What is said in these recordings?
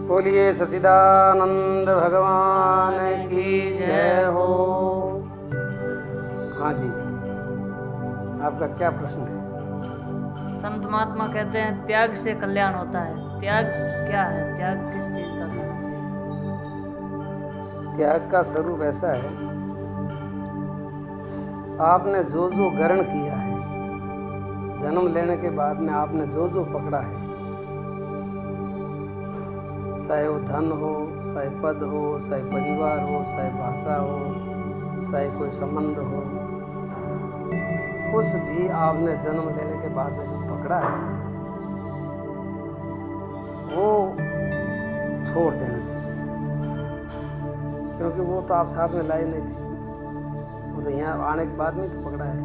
बोलिए सच्चिदानंद भगवान की जय हो। हाँ जी, आपका क्या प्रश्न है? संत महात्मा कहते हैं त्याग से कल्याण होता है। त्याग क्या है? त्याग किस चीज का करना चाहिए? त्याग का स्वरूप ऐसा है, आपने जो जो ग्रहण किया है, जन्म लेने के बाद में आपने जो जो पकड़ा है, चाहे वो धन हो, चाहे पद हो, चाहे परिवार हो, चाहे भाषा हो, चाहे कोई संबंध हो, कुछ भी आपने जन्म लेने के बाद में जो पकड़ा है वो छोड़ देना चाहिए, क्योंकि वो तो आप साथ में लाए नहीं थे, वो तो यहाँ आने के बाद नहीं तो पकड़ा है।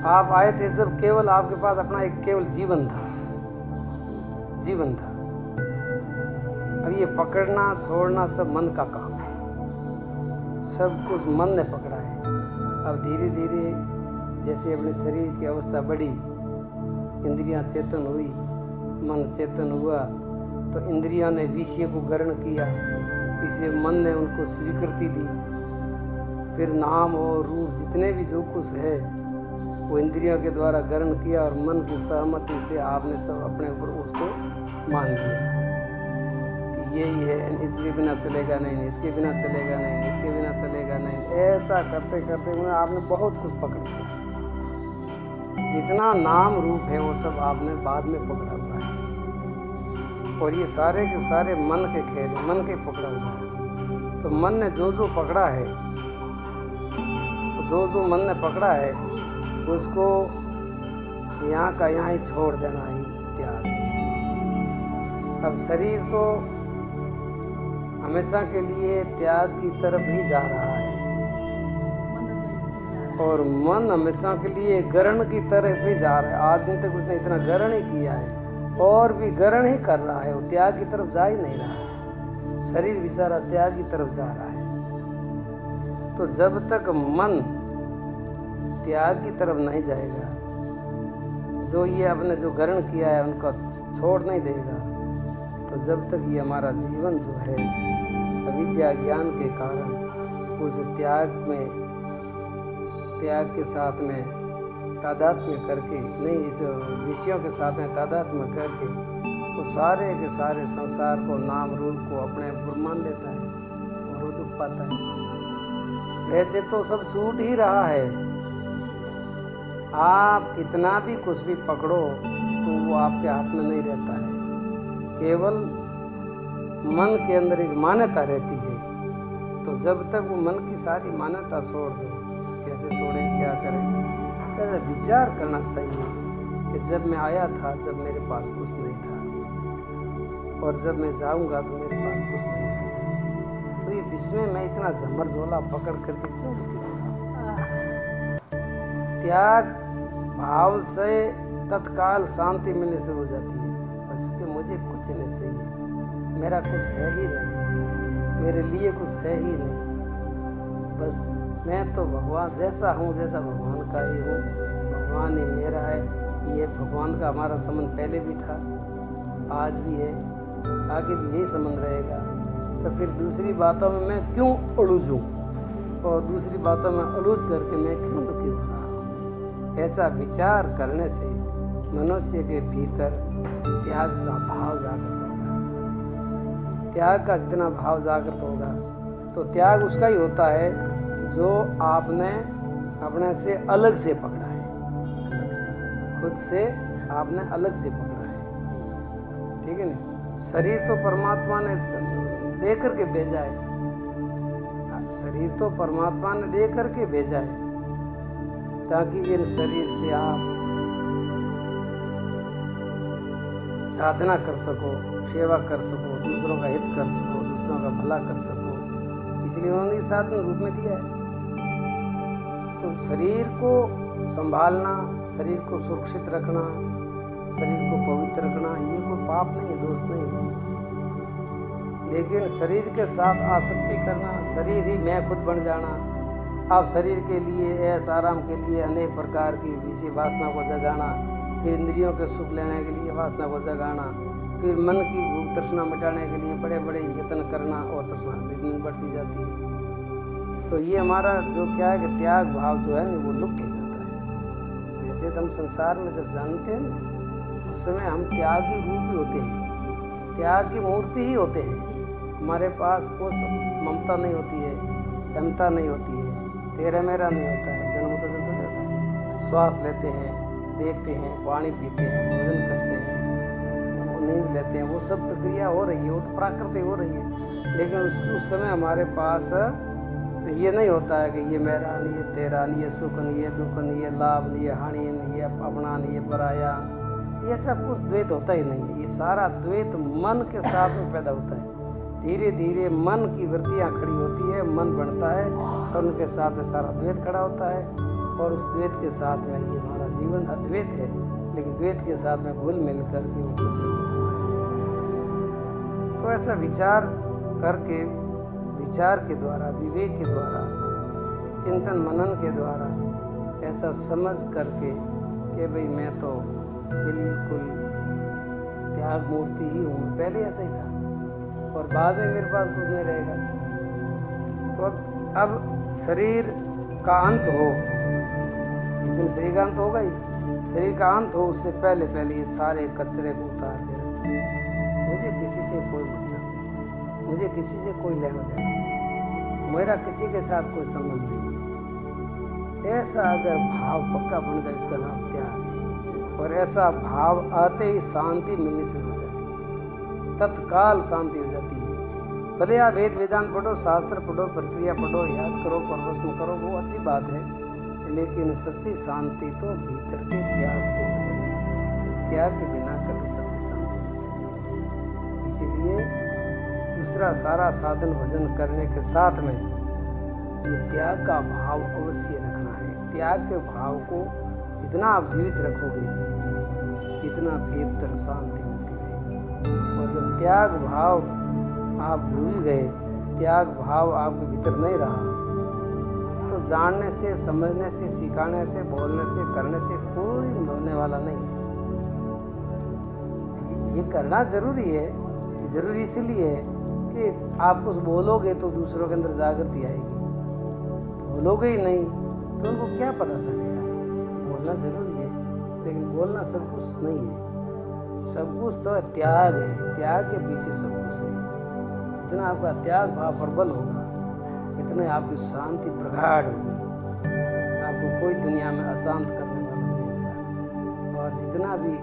आप आए थे जब केवल आपके पास अपना एक केवल जीवन था। अब ये पकड़ना छोड़ना सब मन का काम है, सब कुछ मन ने पकड़ा है। अब धीरे धीरे जैसे अपने शरीर की अवस्था बढ़ी, इंद्रियां चेतन हुई, मन चेतन हुआ, तो इंद्रियां ने विषय को ग्रहण किया, इसलिए मन ने उनको स्वीकृति दी। फिर नाम और रूप जितने भी जो कुछ है वो इंद्रियों के द्वारा ग्रहण किया और मन की सहमति से आपने सब अपने ऊपर उसको मान लिया कि यही है, इसके बिना चलेगा नहीं, इसके बिना चलेगा नहीं, इसके बिना चलेगा नहीं। ऐसा करते करते आपने बहुत कुछ पकड़ लिया। जितना नाम रूप है वो सब आपने बाद में पकड़ा हुआ है, और ये सारे के सारे मन के खेल, मन के पकड़ा हुआ है। तो मन ने जो जो पकड़ा है, जो जो मन ने पकड़ा है उसको यहाँ का यहाँ ही छोड़ देना ही त्याग। अब शरीर तो हमेशा के लिए त्याग की तरफ ही जा रहा है, और मन हमेशा के लिए ग्रहण की तरफ ही जा रहा है। आज दिन तक उसने इतना ग्रहण ही किया है और भी ग्रहण ही कर रहा है, वो त्याग की तरफ जा ही नहीं रहा है। शरीर बेचारा त्याग की तरफ जा रहा है। तो जब तक मन त्याग की तरफ नहीं जाएगा, जो ये आपने जो ग्रहण किया है उनका छोड़ नहीं देगा, तो जब तक ये हमारा जीवन जो है अविद्या ज्ञान के कारण उस त्याग के साथ में तादात्म्य करके, नहीं इस विषयों के साथ में तादात्म्य करके वो सारे के सारे संसार को, नाम रूप को अपने ऊपर मान लेता है और वो दुख पाता है। वैसे तो सब छूट ही रहा है, आप कितना भी कुछ भी पकड़ो तो वो आपके हाथ में नहीं रहता है, केवल मन के अंदर एक मान्यता रहती है। तो जब तक वो मन की सारी मान्यता छोड़ दो, कैसे छोड़ें, क्या करें, कैसे विचार करना चाहिए कि जब मैं आया था, जब मेरे पास कुछ नहीं था, और जब मैं जाऊंगा तो मेरे पास कुछ नहीं था, तो ये विस्मय में इतना झमर झोला पकड़ करके क्यों रुकी? त्याग भाव से तत्काल शांति मिलने से हो जाती है। बस कि मुझे कुछ नहीं चाहिए, मेरा कुछ है ही नहीं, मेरे लिए कुछ है ही नहीं, बस मैं तो भगवान जैसा हूँ, जैसा भगवान का ही हूँ, भगवान ही मेरा है। ये भगवान का हमारा संबंध पहले भी था, आज भी है, आगे भी यही संबंध रहेगा। तो फिर दूसरी बातों में मैं क्यों उलझूं, और दूसरी बातों में उलझ करके मैं क्यों दुखी हो रहा हूँ? ऐसा विचार करने से मनुष्य के भीतर त्याग का भाव जागृत होगा। त्याग का जितना भाव जागृत होगा तो त्याग उसका ही होता है जो आपने अपने से अलग से पकड़ा है, खुद से आपने अलग से पकड़ा है, ठीक है ना। शरीर तो परमात्मा ने दे करके भेजा है, शरीर तो परमात्मा ने दे करके भेजा है ताकि इन शरीर से आप साधना कर सको, सेवा कर सको, दूसरों का हित कर सको, दूसरों का भला कर सको, इसलिए उन्होंने साधन रूप में दिया है। तो शरीर को संभालना, शरीर को सुरक्षित रखना, शरीर को पवित्र रखना, ये कोई पाप नहीं है, दोष नहीं है। लेकिन शरीर के साथ आसक्ति करना, शरीर ही मैं खुद बन जाना, आप शरीर के लिए, ऐश आराम के लिए अनेक प्रकार की विषय वासना को जगाना, फिर इंद्रियों के सुख लेने के लिए वासना को जगाना, फिर मन की भूख तृष्णा मिटाने के लिए बड़े बड़े यत्न करना और तृष्णा भी बढ़ती जाती है। तो ये हमारा जो क्या है कि त्याग भाव जो है ना वो लुप्त हो जाता है। जैसे तो हम संसार में जब जानते हैं ना उस समय हम त्यागी रूप ही होते हैं, त्याग की मूर्ति ही होते हैं। हमारे पास कोई ममता नहीं होती है, दमता नहीं होती है, तेरा मेरा नहीं होता है, जन्म तो चलता रहता है। श्वास लेते हैं, देखते हैं, पानी पीते हैं, भोजन करते हैं, नींद लेते हैं, वो सब प्रक्रिया हो रही है, वो तो प्राकृतिक हो रही है। लेकिन उस समय हमारे पास ये नहीं होता है कि ये मेरा नहीं, ये तेरा नहीं, ये सुख नहीं, ये दुख नहीं, ये लाभ नहीं, ये हानि नहीं, ये अपना नहीं, ये पराया, ये सब कुछ द्वैत होता ही नहीं है। ये सारा द्वैत मन के साथ में पैदा होता है। धीरे धीरे मन की वृत्तियाँ खड़ी होती है, मन बनता है और उनके साथ में सारा द्वैत खड़ा होता है। और उस द्वैत के साथ में ये हमारा जीवन अद्वैत है, लेकिन द्वैत के साथ में घुल मिल करके वो तो ऐसा विचार करके, विचार के द्वारा, विवेक के द्वारा, चिंतन मनन के द्वारा ऐसा समझ करके कि भाई मैं तो बिल्कुल त्याग मूर्ति ही हूँ, पहले ऐसा ही था और बाद में मेरे पास कुछ नहीं रहेगा। तो अब शरीर का अंत हो, एक दिन शरीर का अंत होगा ही, शरीर का अंत हो उससे पहले पहले ये सारे कचरे को उतार के रखें। मुझे किसी से कोई मतलब नहीं, मुझे किसी से कोई लेना देना नहीं, मेरा किसी के साथ कोई संबंध नहीं। ऐसा अगर भाव पक्का बन जाए इसका नाम त्याग है। और ऐसा भाव आते ही शांति मिलनी शुरू हो जाती है, तत्काल शांति हो जाती है। भले आप वेद वेदांत पढ़ो, शास्त्र पढ़ो, प्रक्रिया पढ़ो, याद करो, प्रवचन करो, वो अच्छी बात है, लेकिन सच्ची शांति तो भीतर के त्याग से मिलेगी। त्याग के बिना कभी सच्ची शांति नहीं मिलेगी। इसीलिए दूसरा सारा साधन भजन करने के साथ में ये त्याग का भाव अवश्य रखना है। त्याग के भाव को जितना आप जीवित रखोगे इतना भीतर शांति मिलती रहेगी। और जब त्याग भाव आप भूल गए, त्याग भाव आपके भीतर नहीं रहा, तो जानने से, समझने से, सिखाने से, बोलने से, करने से कोई होने वाला नहीं। ये करना जरूरी है, जरूरी इसलिए है कि आप कुछ बोलोगे तो दूसरों के अंदर जागृति आएगी, बोलोगे ही नहीं तो उनको क्या पता चलेगा। बोलना जरूरी है, लेकिन बोलना सब कुछ नहीं है। सब कुछ तो त्याग है, त्याग के पीछे सब कुछ है। जितना आपका त्याग भाव प्रबल होगा इतने आपकी शांति प्रगाढ़ होगी, आपको कोई दुनिया में अशांत करने वाला नहीं होगा। और जितना भी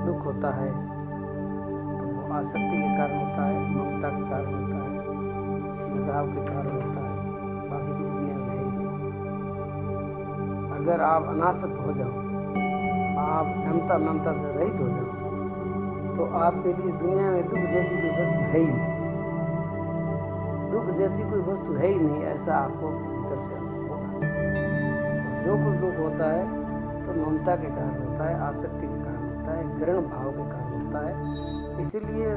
दुख होता है तो वो आसक्ति के कारण होता है, ममता के कारण होता है, लगाव के कारण होता है, बाकी की दुनिया में है ही नहीं। अगर आप अनासक्त हो जाओ, आप ममता से रहित हो जाओ, तो आपके लिए दुनिया में दुख जैसी कोई वस्तु है ही नहीं। दुख जैसी कोई वस्तु है ही नहीं, ऐसा आपको भीतर से होगा। जो कुछ दुख होता है तो ममता के कारण होता है, आसक्ति के कारण होता है, घृण भाव के कारण होता है। इसीलिए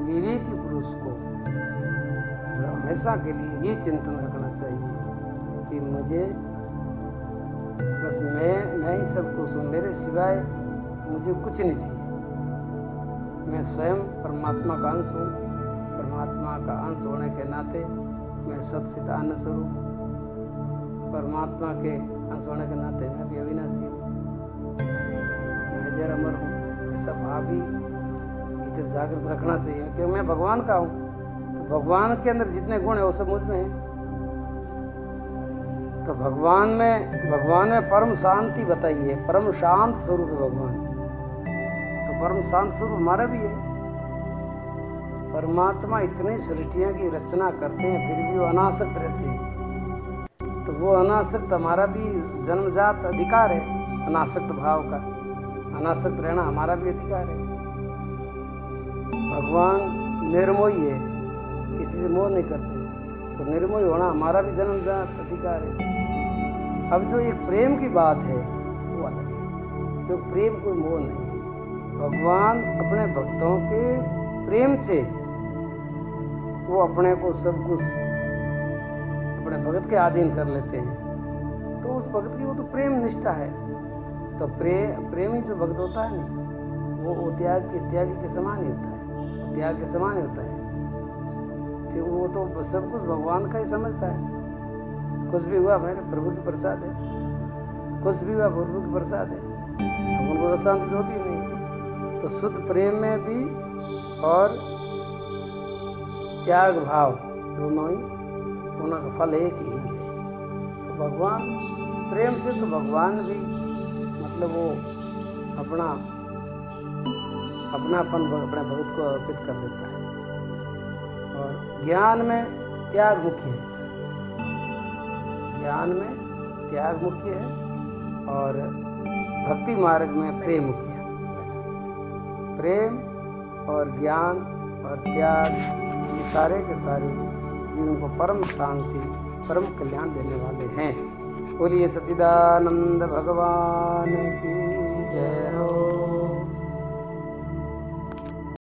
विवेकी पुरुष को हमेशा के लिए ये चिंतन रखना चाहिए कि मुझे बस मैं ही सब कुछ हूँ, मेरे सिवाय मुझे कुछ नहीं चाहिए। मैं स्वयं परमात्मा का अंश हूँ, परमात्मा का अंश होने के नाते मैं सत्चित आनंद स्वरूप, परमात्मा के अंश होने के नाते मैं भी अविनाशी हूँ, मैं अजर अमर हूँ। ऐसा भाव भी इधर जागृत रखना चाहिए, क्योंकि मैं भगवान का हूँ। तो भगवान के अंदर जितने गुण है वो सब मुझ में है। तो भगवान में परम शांति बताई है, परम शांत स्वरूप है भगवान। तो परम शांत स्वरूप हमारा भी है। परमात्मा इतनी सृष्टियों की रचना करते हैं फिर भी वो अनासक्त रहते हैं। तो वो अनासक्त हमारा भी जन्मजात अधिकार है, अनासक्त भाव का। अनासक्त रहना हमारा भी अधिकार है। भगवान निर्मोही है, किसी से मोह नहीं करते, तो निर्मोही होना हमारा भी जन्मजात अधिकार है। अब जो एक प्रेम की बात है वो अलग है, जो प्रेम कोई मोह नहीं है। भगवान अपने भक्तों के प्रेम से वो अपने को सब कुछ अपने भगत के अधीन कर लेते हैं। तो उस भगत की वो तो प्रेम निष्ठा है। तो प्रेमी जो भक्त होता है ना, वो त्यागी के समान ही होता है, त्याग के समान ही होता है। तो वो तो सब कुछ भगवान का ही समझता है। कुछ भी हुआ मेरे प्रभु की प्रसाद है, कुछ भी हुआ प्रभु की प्रसाद है। अब उनको अशांति होती नहीं। तो शुद्ध प्रेम में भी और त्याग भाव दोनों का फल एक ही है। तो भगवान प्रेम से तो भगवान भी मतलब वो अपनापन अपने भगत को अर्पित कर देता है। और ज्ञान में त्याग मुख्य है, ज्ञान में त्याग मुख्य है और भक्ति मार्ग में प्रेम मुख्य है। प्रेम और ज्ञान और त्याग ये सारे के सारे जीवन को परम शांति परम कल्याण देने वाले हैं। बोलिए सच्चिदानंद भगवान की जय हो।